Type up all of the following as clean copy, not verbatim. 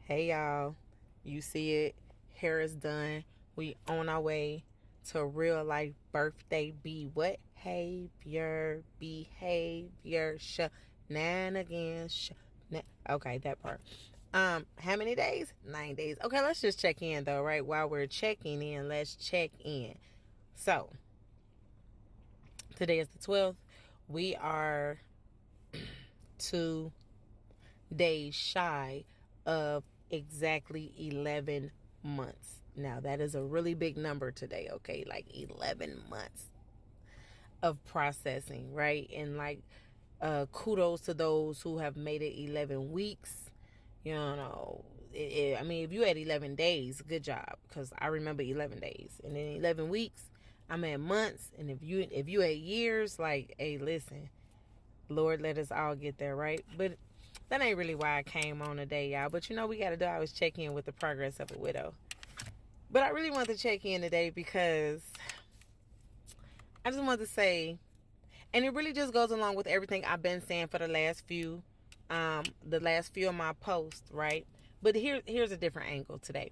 Hey y'all, you see it. Hair is done. We on our way to real life birthday behavior shenanigans. Okay, that part. How many days? 9 days. Okay, let's just check in though, right? While we're checking in, let's check in. So today is the 12th. We are 2 days shy of exactly 11 months. Now, that is a really big number today, okay? Like 11 months of processing, right? And like, kudos to those who have made it 11 weeks. I mean, if you had 11 days, good job, because I remember 11 days. And then 11 weeks, I'm at months. And if you had years, like, hey, listen, Lord, let us all get there, right? But that ain't really why I came on today, y'all. But we got to do, I was check in with the progress of a widow. But I really want to check in today because I just want to say, and it really just goes along with everything I've been saying for the last few of my posts, right? But here's a different angle today.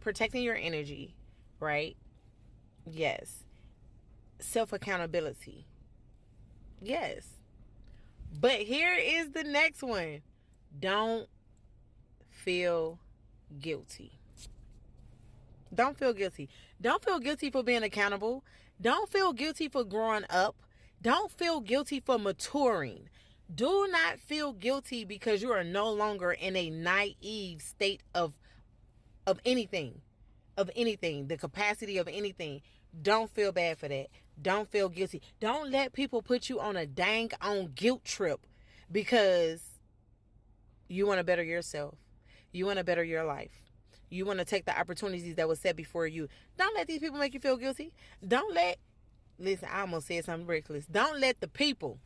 Protecting your energy, right? Yes. Self accountability. Yes. But here is the next one. Don't feel guilty. Don't feel guilty. Don't feel guilty for being accountable. Don't feel guilty for growing up. Don't feel guilty for maturing. Do not feel guilty because you are no longer in a naive state of anything. Of anything. The capacity of anything. Don't feel bad for that. Don't feel guilty. Don't let people put you on a dang on guilt trip because you want to better yourself. You want to better your life. You want to take the opportunities that were set before you. Don't let these people make you feel guilty. Listen, I almost said something reckless. Don't let the people,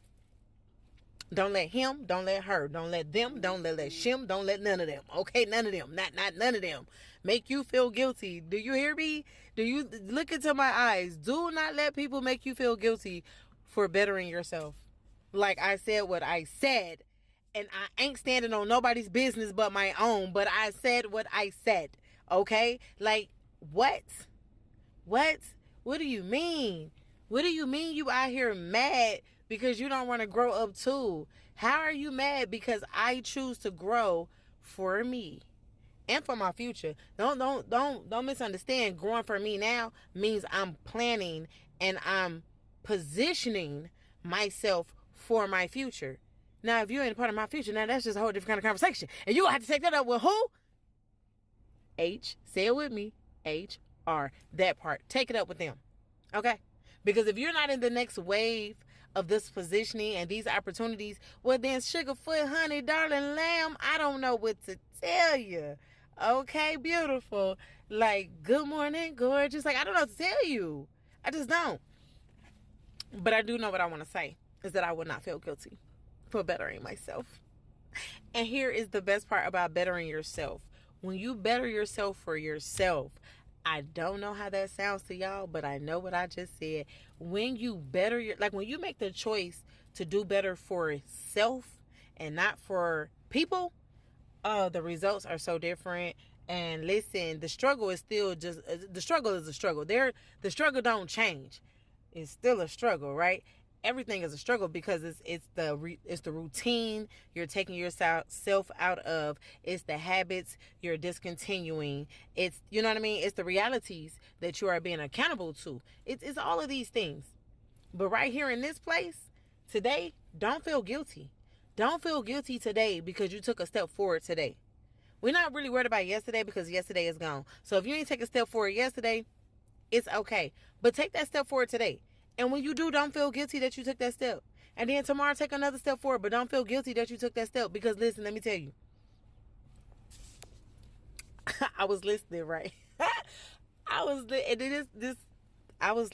don't let him, don't let her, don't let them, don't let Shim, don't let none of them. Okay, none of them. Not none of them. Make you feel guilty. Do you hear me? Do you look into my eyes? Do not let people make you feel guilty for bettering yourself. Like I said what I said. And I ain't standing on nobody's business but my own. But I said what I said. Okay? Like, what? What? What do you mean? What do you mean you out here mad because you don't want to grow up too? How are you mad because I choose to grow for me and for my future? Don't misunderstand. Growing for me now means I'm planning and I'm positioning myself for my future. Now, if you ain't a part of my future, now that's just a whole different kind of conversation. And you gonna have to take that up with who? H. Say it with me. HR. That part. Take it up with them. Okay? Because if you're not in the next wave of this positioning and these opportunities, well then, sugarfoot, honey, darling, lamb, I don't know what to tell you. Okay, beautiful. Like, good morning, gorgeous. Like, I don't know what to tell you. I just don't. But I do know what I want to say is that I will not feel guilty for bettering myself. And here is the best part about bettering yourself. When you better yourself for yourself, I don't know how that sounds to y'all, but I know what I just said. When you when you make the choice to do better for self and not for people, the results are so different. And listen, the struggle is still just, the struggle is a struggle. The struggle don't change. It's still a struggle, right? Everything is a struggle because it's the routine you're taking yourself out of. It's the habits you're discontinuing. It's, you know what I mean? It's the realities that you are being accountable to. It's all of these things. But right here in this place today, don't feel guilty. Don't feel guilty today because you took a step forward today. We're not really worried about yesterday because yesterday is gone. So if you ain't take a step forward yesterday, it's okay. But take that step forward today. And when you do, don't feel guilty that you took that step. And then tomorrow, take another step forward. But don't feel guilty that you took that step. Because listen, let me tell you. I was listening, right? I was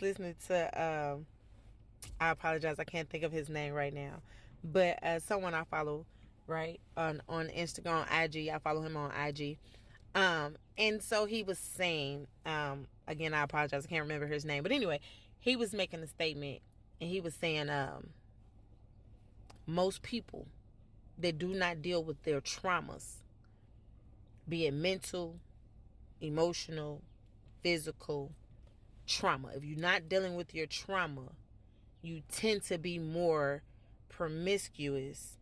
listening to, I apologize. I can't think of his name right now. But someone I follow, right, on Instagram, IG. I follow him on IG. And so he was saying, again, I apologize. I can't remember his name. But anyway, he was making a statement and he was saying, most people that do not deal with their traumas be it mental, emotional, physical, trauma. If you're not dealing with your trauma, you tend to be more promiscuous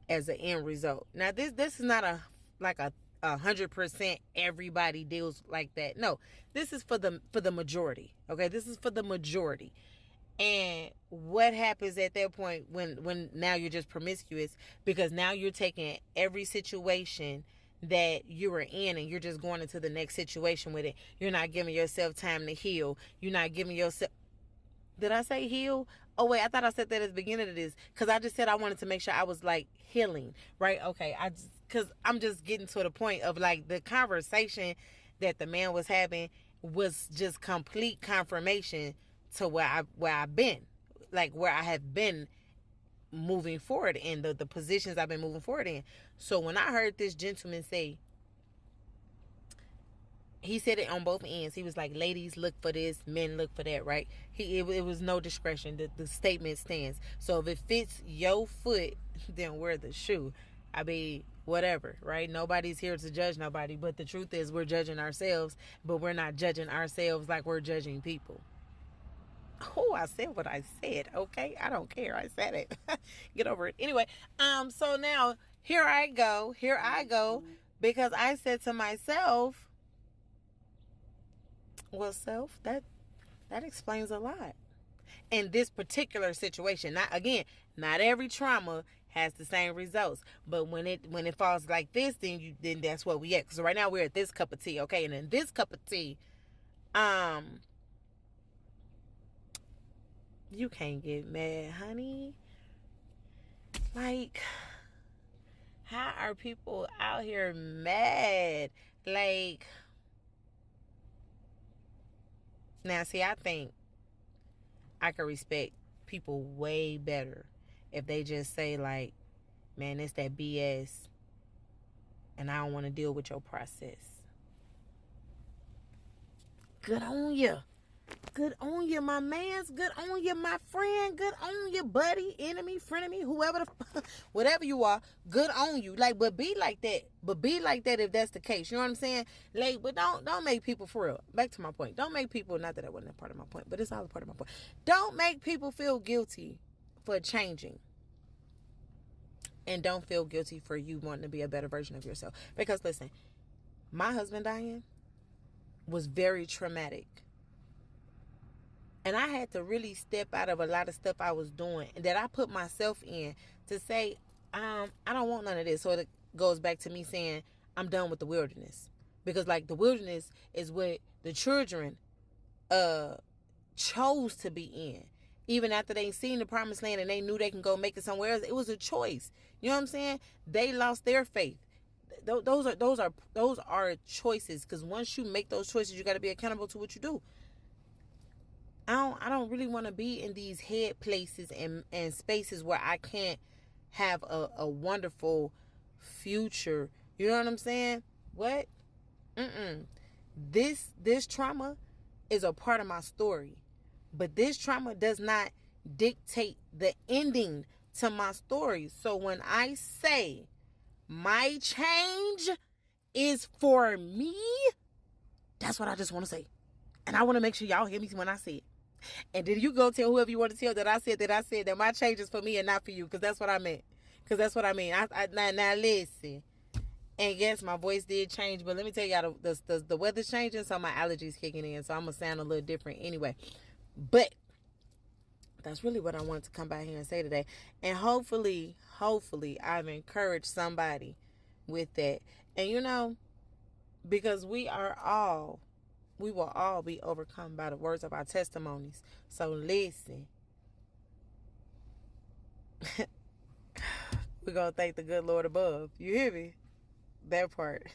as an end result. Now, this is not a 100% everybody deals like that. No, this is for the majority. Okay, this is for the majority. And what happens at that point when now you're just promiscuous, because now you're taking every situation that you were in and you're just going into the next situation with it. You're not giving yourself time to heal. You're not giving yourself... Did I say heal? Oh, wait, I thought I said that at the beginning of this, because I just said I wanted to make sure I was like healing, right? Okay, because I'm just getting to the point of like the conversation that the man was having was just complete confirmation to where I've been, like where I have been moving forward in the positions I've been moving forward in. So when I heard this gentleman say, he said it on both ends. He was like, ladies look for this, men look for that, right? It was no discretion. The statement stands. So if it fits your foot, then wear the shoe. I mean, whatever, right? Nobody's here to judge nobody, but the truth is we're judging ourselves, but we're not judging ourselves like we're judging people. Oh, I said what I said, okay? I don't care. I said it. Get over it. Anyway, so now here I go, because I said to myself, well, self, that explains a lot. In this particular situation, not every trauma has the same results, but when it falls like this, then that's what we at. So right now we're at this cup of tea, okay? And in this cup of tea, you can't get mad, honey. Like, how are people out here mad? Like, now see, I think I could respect people way better if they just say like, man, it's that BS and I don't want to deal with your process. Good on you. Good on you, my mans. Good on you, my friend. Good on you, buddy, enemy, frenemy, whoever whatever you are. Good on you. Like, but be like that. But be like that if that's the case. You know what I'm saying? Like, but don't make people, for real. Back to my point. Don't make people, not that wasn't a part of my point, but it's all a part of my point. Don't make people feel guilty for changing. And don't feel guilty for you wanting to be a better version of yourself. Because listen, my husband dying was very traumatic. And I had to really step out of a lot of stuff I was doing and that I put myself in to say, I don't want none of this. So it goes back to me saying, I'm done with the wilderness. Because like the wilderness is what the children chose to be in. Even after they seen the promised land and they knew they can go make it somewhere else, it was a choice. You know what I'm saying? They lost their faith. Those are choices. Because once you make those choices, you got to be accountable to what you do. I don't really want to be in these head places and spaces where I can't have a wonderful future. You know what I'm saying? What? This trauma is a part of my story. But this trauma does not dictate the ending to my story. So when I say my change is for me, that's what I just want to say. And I want to make sure y'all hear me when I say it. And then you go tell whoever you want to tell that I said that my change is for me and not for you. Because that's what I meant. Because that's what I mean. Now listen. And yes, my voice did change. But let me tell y'all, the weather's changing. So my allergies kicking in. So I'm going to sound a little different anyway. But that's really what I wanted to come by here and say today. And hopefully I've encouraged somebody with that. And you know, because we will all be overcome by the words of our testimonies. So listen. We're going to thank the good Lord above. You hear me? That part.